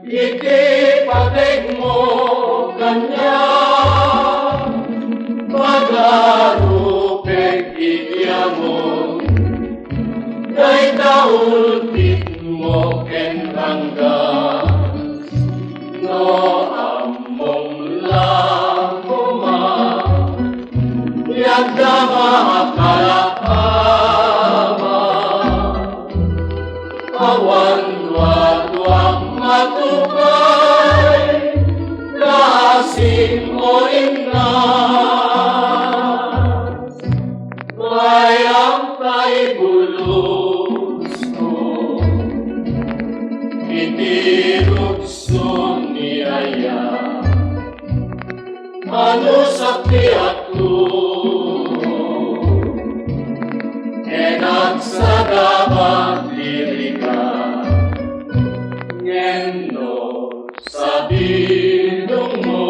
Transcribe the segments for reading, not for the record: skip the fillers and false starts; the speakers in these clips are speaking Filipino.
Ikipatig mo kanya, pag-arupig ityamon, kay taulpit mo kenrangga, no among lakuma, yagdama kalakama, awan wadwang matubay, kasing o imna, bayang kay bulus mo, itirugso ni Aya, manusakti at enagsagabat lirika, ngeno sa bidong mo,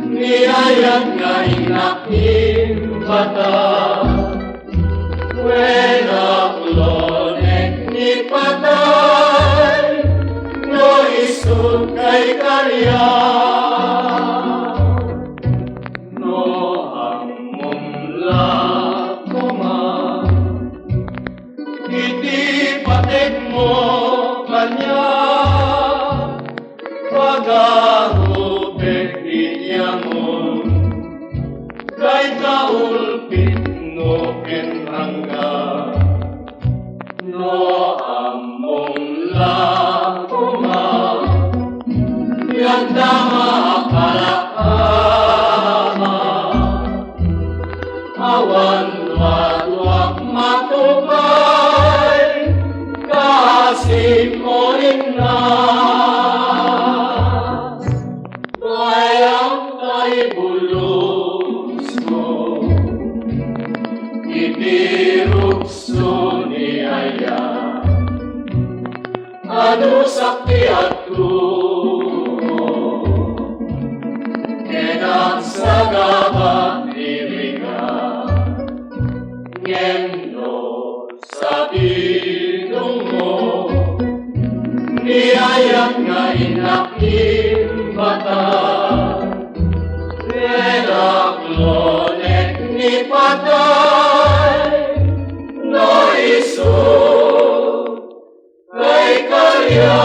niyayag nga inakin bata, wenaklonek ni patay, no isod kay karya, no hamong lakuma, iti patig mo kanya, pag-arupig ityamon, kay kaulpit no kenrangga, no among lakuma, yagdama kalakama, awan wadwak matubay, kasing o imna, bayang kay bulus mo, itirugso ni Aya, manusakti at enagsagabat lirika, ngeno sa bidong mo, niyayag nga inakin bata, enaklonek ni patay, no isod kay karya.